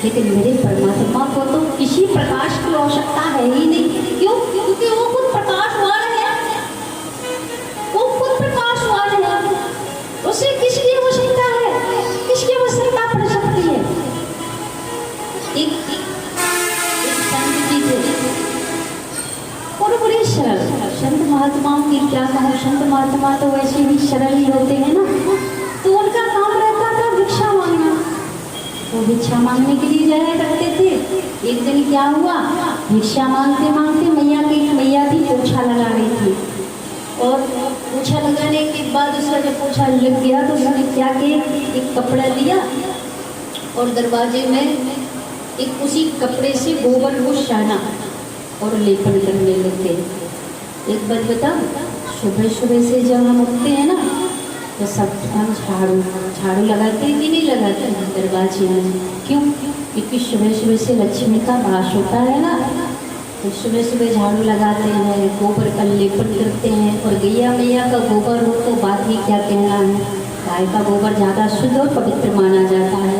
लेकिन मेरे परमात्मा को तो किसी प्रकाश की आवश्यकता है ही नहीं। क्यों? क्योंकि वो खुद प्रकाशवान है, वो खुद प्रकाशवान है। उसे किसकी आवश्यकता है? किसकी आवश्यकता पड़ सकती है? एक संत जी थे, और बड़े सरल। संत महात्माओं की क्या कहूँ, संत महात्मा तो वैसे भी सरल ही होते हैं ना। तो उनका काम रहता था भिक्षा मांगना। वो भिक्षा मांगने के लिए जाया करते थे। एक दिन क्या हुआ, भिक्षा मांगते मांगते मैया थी पोछा लगा रही थी, और पोछा लगाने के बाद उसका जब पोछा लग गया तो उसने क्या किया, एक कपड़ा लिया और दरवाजे में एक उसी कपड़े से गोबर को छाना और लेपन करने लगे। एक बात बताओ, सुबह सुबह से जब हम उठते हैं ना तो सब हम झाड़ू लगाते हैं कि नहीं लगाते हैं दरवाजे में? क्यों? क्योंकि सुबह सुबह से लक्ष्मी का वास होता है ना, तो सुबह सुबह झाड़ू लगाते हैं, गोबर का लेपन करते हैं। और गैया मैया का गोबर हो तो बात ही क्या कहना है। गाय का गोबर ज़्यादा शुद्ध और पवित्र माना जाता है,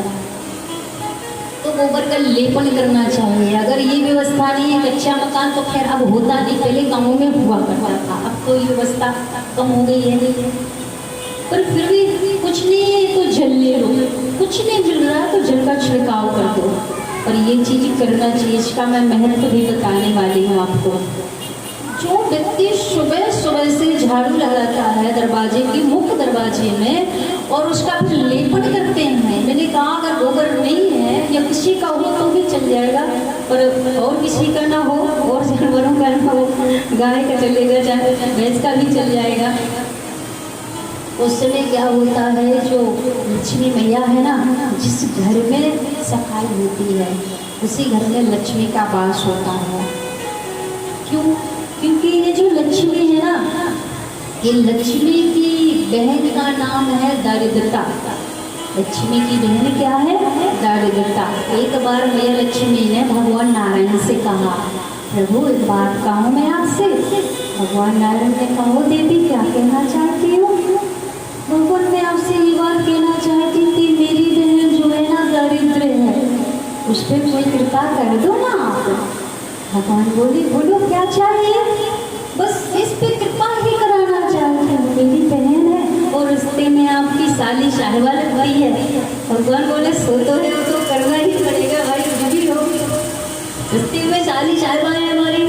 तो गोबर का लेपन करना चाहिए। अगर ये व्यवस्था नहीं है, कच्चा मकान तो खैर अब होता नहीं, पहले गाँव में हुआ करता था, अब तो ये व्यवस्था कम हो गई है। पर फिर भी कुछ नहीं है तो जल ले लो, कुछ नहीं मिल रहा तो जल का छिड़काव कर दो। और ये चीज़ करना चाहिए, इसका मैं महत्व भी बताने वाली हूँ आपको। जो व्यक्ति सुबह सुबह से झाड़ू लगाता है दरवाजे की मुख्य दरवाजे में और उसका फिर लेपन करते हैं, मैंने कहा अगर गोबर नहीं है या किसी का हो तो भी चल जाएगा, पर और किसी का ना हो और जानवरों का ना हो, गाय का चलेगा, चाहे भैंस का भी चल जाएगा। उस समय क्या होता है, जो लक्ष्मी मैया है ना, जिस घर में सफाई होती है उसी घर में लक्ष्मी का वास होता है। क्यों? क्योंकि ये जो लक्ष्मी है ना, ये लक्ष्मी की बहन का नाम है दारिद्रता। लक्ष्मी की बहन क्या है? दारिद्रता। एक बार मैया लक्ष्मी ने भगवान नारायण से कहा, प्रभु एक बात कहूँ मैं आपसे। भगवान नारायण ने कहा, देवी क्या कहना चाहती हो? भगवान मैं आपसे ये बात कहना चाहती थी, मेरी बहन जो है ना दरिद्र है, उस पर कोई कृपा कर दो ना आप। भगवान बोले, बोलो क्या चाहिए? बस इस पे कृपा ही कराना चाहती हूँ, मेरी बहन है और रिश्ते में आपकी साली साहिबा लग गई है। भगवान बोले, सो तो है तो करना ही पड़ेगा भाई, बुरी हो रिश्ते में साली साहिबा है हमारी।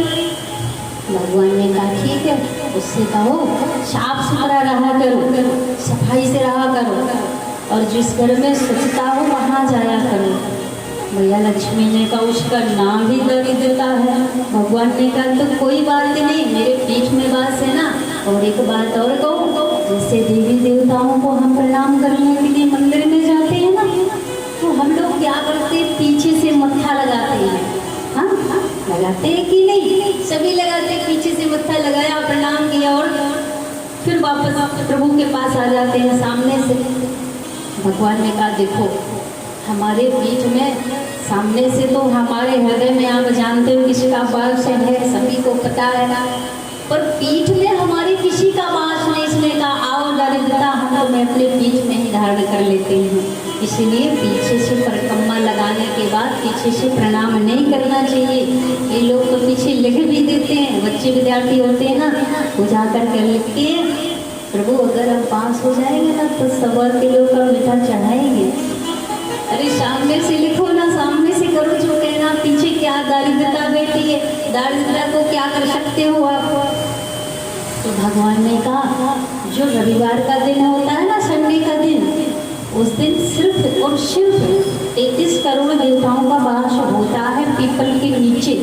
भगवान ने कहा ठीक है, उससे कहो साफ सुथरा रहा करो, सफाई से रहा करो, और जिस घर में स्वच्छता हो वहाँ जाया करो। भैया लक्ष्मी ने कहा उसका नाम ही दरिद्रता है। भगवान ने कहा तो कोई बात नहीं, मेरे पीठ में वास है ना। और एक बात और कहूँ, जैसे देवी देवताओं को हम प्रणाम करने के लिए मंदिर में जाते हैं ना, तो हम लोग क्या करते हैं, पीछे से मत्था लगाते हैं। हाँ लगाते हैं कि नहीं? सभी लगाते हैं, पीछे से मत्था लगाया, प्रणाम किया और फिर वापस प्रभु के पास आ जाते हैं सामने से। भगवान ने कहा देखो, हमारे पीठ में सामने से तो हमारे हृदय में आप जानते हो किसका वास है, सभी को पता है ना, पर पीठ में हमारे किसी का वास नहीं। इसने कहा आओ दरिद्रता हम तुम्हें अपने पीठ में ही धारण कर लेते हैं। इसलिए पीछे से परिक्रमा लगाने के बाद पीछे से प्रणाम नहीं करना चाहिए। ये लोग तो पीछे लिख भी देते हैं, बच्चे विद्यार्थी होते हैं ना, पूजा करके लिखते हैं, प्रभु अगर हम पास हो जाएंगे ना तो 1.25 किलो का मीठा चढ़ाएंगे। अरे सामने से लिखो ना, सामने से करो जो कहना, पीछे क्या दारिद्रता बैठी है, दारिद्रता को क्या कर सकते हो आप? तो भगवान ने कहा जो रविवार का दिन होता है ना, संडे का दिन, उस दिन सिर्फ और सिर्फ 33 करोड़ देवताओं का वास होता है पीपल के नीचे।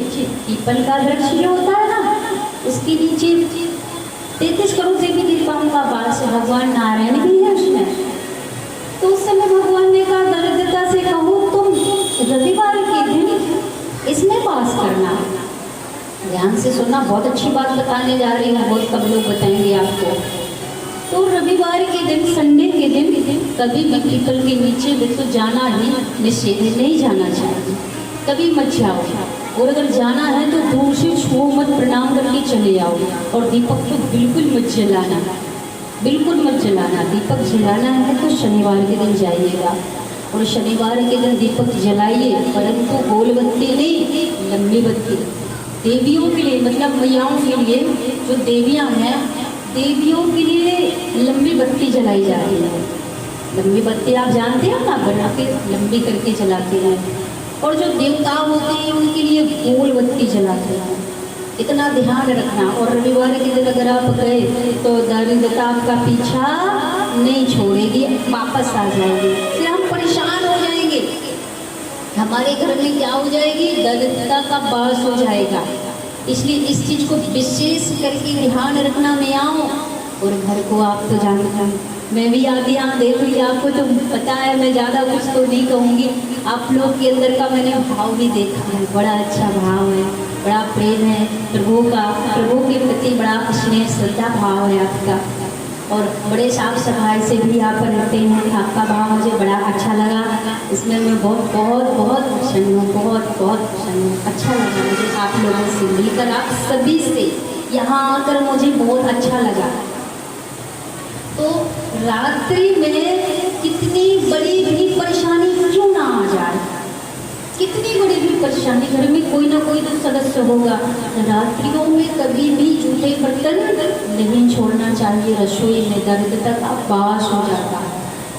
पीपल का वृक्ष जो होता है ना, उसके नीचे 33 करोड़ देवी देवताओं का वास है। भगवान नारायण भी है उसमें। तो उस समय भगवान ने कहा दरिद्रता से कहो तुम रविवार के दिन इसमें वास करना। ध्यान से सुनना, बहुत अच्छी बात बताने जा रही हूँ, बहुत कम लोग बताएंगे आपको। तो रविवार के दिन, संडे के दिन कभी मत पीपल के नीचे बिल्कुल जाना ही निषेध, नहीं जाना चाहिए, कभी मत जाओ। और अगर जाना है तो दूर से छुओ मत, प्रणाम करके चले आओ। और दीपक तो बिल्कुल मत जलाना, बिल्कुल मत जलाना। दीपक जलाना है तो शनिवार के दिन जाइएगा। और शनिवार के दिन दीपक जलाइए, परंतु गोल बत्ती नहीं, लंबी बत्ती। देवियों के लिए, मतलब मैयाओं के लिए, जो देवियां हैं, देवियों के लिए लंबी बत्ती जलाई जाती है। लंबी बत्ती आप जानते हो ना, बना के लंबी करके जलाते हैं। और जो देवता होते हैं उनके लिए गोल बत्ती जलाते हैं। इतना ध्यान रखना। और रविवार के दिन अगर आप गए तो दारिद्रता आपका पीछा नहीं छोड़ेगी, वापस आ जाएगी। फिर हम परेशान हो जाएंगे, हमारे घर में क्या हो जाएगी, दारिद्रता का वास हो जाएगा। इसलिए इस चीज को विशेष करके ध्यान रखना मैं आऊँ। और घर को आप तो जानते हैं, मैं भी आगे यहाँ देख रही, आपको तो पता है, मैं ज़्यादा कुछ तो नहीं कहूँगी। आप लोग के अंदर का मैंने भाव भी देखा है, बड़ा अच्छा भाव है, बड़ा प्रेम है प्रभु का, प्रभु के प्रति बड़ा स्नेह श्रद्धा भाव है आपका। और बड़े साफ सफाई से भी आप रहते हैं, आपका भाव मुझे बड़ा अच्छा लगा। इसमें मैं बहुत बहुत बहुत प्रसन्न हूँ, बहुत बहुत प्रसन्न हूँ। अच्छा लगा मुझे आप लोगों से मिलकर, आप सभी से यहाँ आकर मुझे बहुत अच्छा लगा। तो रात्रि में कितनी बड़ी भी परेशानी क्यों ना आ जाए, कितनी बड़ी भी परेशानी, घर में कोई ना कोई तो सदस्य होगा। रात्रियों में कभी भी जूठे बर्तन नहीं छोड़ना चाहिए। रसोई में दारिद्रता का वास हो जाता है।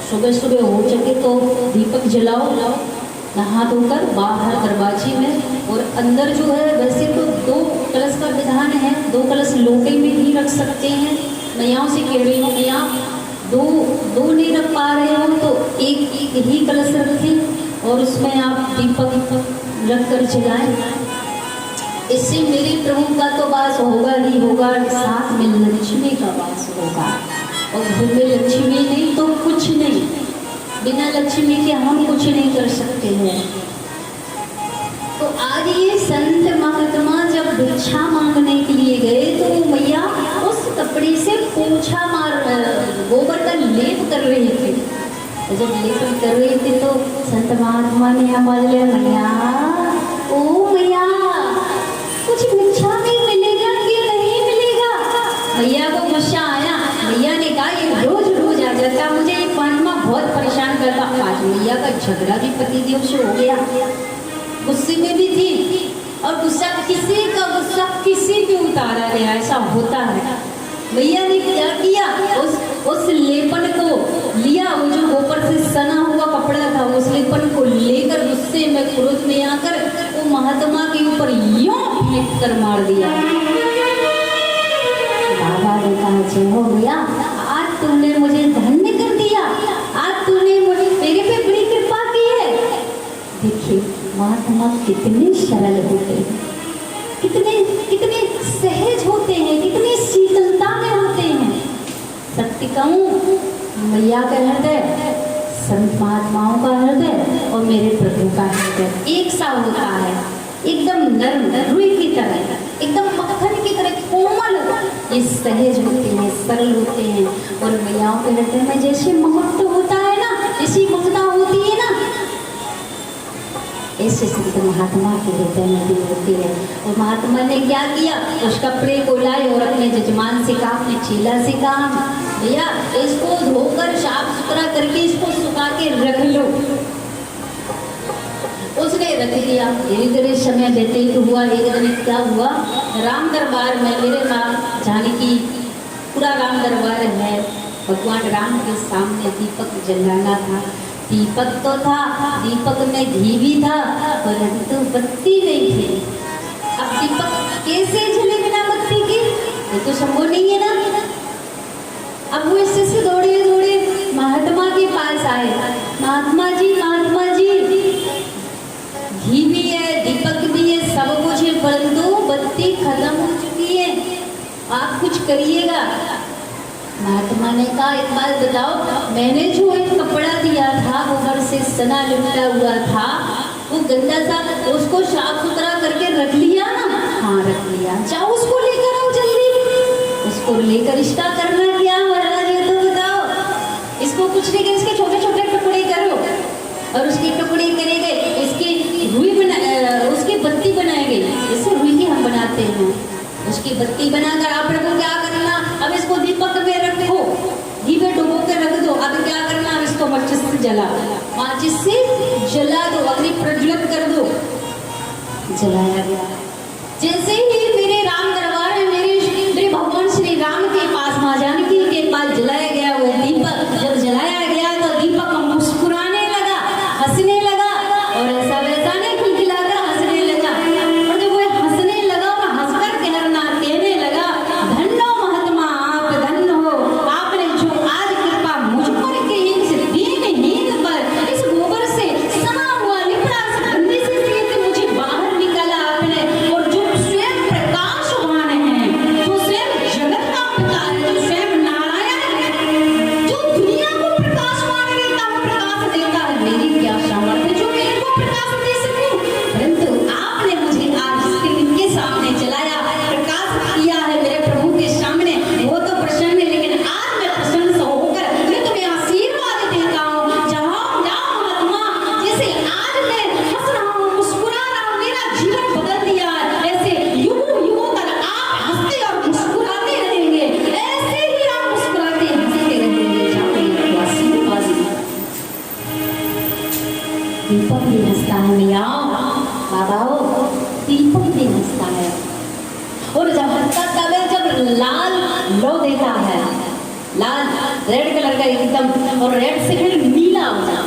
सुबह सुबह हो सके तो दीपक जलाओ, नहा धोकर बाहर दरवाजे में। और अंदर जो है वैसे तो 2 कलश का विधान है, 2 कलश लोटे में भी रख सकते हैं। मैयाओं से कह रही हूँ, मैया दो नहीं रख पा रहे हो तो एक ही कलश रखें और उसमें आप दीपक रख कर जलाएं। इससे मेरे प्रभु का तो वास होगा ही होगा, साथ में लक्ष्मी का वास होगा। और घर में लक्ष्मी नहीं तो कुछ नहीं, बिना लक्ष्मी के हम कुछ नहीं कर सकते हैं। तो आज ये संत महात्मा जब भिक्षा मांगने के लिए गए तो मैया उस कपड़े से पोछा मार, गोबर का लेप कर रहे थे। तो जब लेप कर रहे थे तो संत महात्मा ने आवाज लिया, मैया ओ मैया कुछ भिक्षा में मिलेगा कि नहीं मिलेगा। मैया को गुस्सा आया, मैया ने कहा ये रोज रोज आ जाता, मुझे ये महात्मा बहुत परेशान करता। आज मैया का झगड़ा भी पतिदेव से हो गया, गुस्से में भी थी। और गुस्सा किसी का गुस्सा किसी पे उतारा गया, ऐसा होता है। भैया ने क्या किया, उस लेपन को लिया, वो जो ऊपर से सना हुआ कपड़ा था, उस लेपन को लेकर गुस्से में क्रोध में आकर वो महात्मा के ऊपर यूं फेंक कर मार दिया। बाबा ने कहा जय हो भैया, आज तुमने मुझे धन्य कर दिया, आज तूने मुझे मेरे पे बड़ी कृपा की है। देखिए महात्मा कितने सरल होते हैं, कितने कितने सहज होते हैं, कितनी शीतलता में होते हैं। सत्य कहूँ, मैया का हृदय, संत महात्माओं का हृदय और मेरे प्रभु का हृदय एक सा होता है, एकदम नर्म रुई की तरह, एकदम मक्खन की तरह कोमल। ये सहज होते हैं, सरल होते हैं। और मैयाओं के हृदय में जैसे महत्व होता है ना, जैसी ममता होती है ना, ऐसे संत महात्मा के हृदय में भी होती है। और महात्मा ने क्या किया, उस कपड़े को लाए और अपने जजमान से कहा, अपने चेला से कहा, भैया इसको धोकर साफ सुथरा करके इसको सुखा के रख लो। उसने रख दिया। धीरे धीरे समय व्यतीत हुआ। एक दिन क्या हुआ, राम दरबार में मेरे माँ जानकी, पूरा राम दरबार है, भगवान राम के सामने दीपक जलाना था। दीपक तो था, दीपक में घी भी था, परंतु बत्ती नहीं थी। अब दीपक कैसे जले बिना बत्ती के, ये तो संभव नहीं है ना। अब वो इससे से दौड़े दौड़े महात्मा के पास आए, महात्मा जी घी भी है, दीपक भी है, सब कुछ है, परंतु बत्ती खत्म हो चुकी है, आप कुछ करिएगा। महात्मा ने कहा एक बात बताओ, मैंने जो एक कपड़ा दिया था, वो घर से सना लिपटा हुआ था, वो गंदा था, उसको साफ सुथरा करके रख लिया ना? हाँ रख लिया। जाओ उसको लेकर आओ जल्दी। उसको लेकर इसका करना क्या महाराज, ये तो बताओ। इसको कुछ नहीं कर, इसके छोटे छोटे टुकड़े करो और उसके टुकड़े करे गए, इसकी रुई उसकी बत्ती बनाई गई, जैसे रुई की हम बनाते हैं, उसकी बत्ती बनाकर आप लोगों क्या करना, अब इसको दीपक में रखो, घी में डुबो के रख दो। अब क्या करना, इसको माचिस से जला, माचिस से जला दो, अग्नि प्रज्वलित कर दो। जलाया गया। जैसे ही मेरे राम दरबार में मेरे भगवान श्री राम के पास मां जानकी के पास जलाया गया वो दीपक, जब जलाया गया तो दीपक मुस्कुराने लगा, हंसने लगा और ऐसा वैसा नहीं खिलखिलाकर हंसने लगा। और जब वो हंसने लगा और हंसकर कहने लगा, धन्य महात्मा आप धन्य हो, आपने जो आज कृपा मुझ पर की इस दीनहीन पर इस गोबर से सना हुआ निकला गंदी से मुझे बाहर निकाला आपने, और जो स्वयं प्रकाशवान है, जो स्वयं जगत का पिता है, जो स्वयं नारायण है, जो दुनिया को प्रकाशवान देता है, प्रकाश देता है, मेरी क्या सामर्थ्य जो मैं इनको प्रकाश दे सकूं, परंतु आपने मुझे आज इनके सामने जलाया, प्रकाश किया है मेरे प्रभु के सामने, वो तो प्रसन्न है, लेकिन आज मैं प्रसन्न होकर मैं तुम्हें आशीर्वाद देता हूँ, जाओ जाओ महात्मा, जैसे आज मैं हंस रहा हूँ, मुस्कुरा रहा हूँ, मेरा जीवन बदल दिया है, ऐसे युगों युगों तक आप हंसते और मुस्कुराते रहेंगे, ऐसे ही आप मुस्कुराते हंसते रहेंगे। जाओ आशीर्वाद। दीपक भी हंसता है, मैया बाबाओ, दीपक भी हंसता है, और जब हंसता तब है जब लाल लो देता है, लाल रेड कलर का एकदम, और रेड से फिर नीला हो जाता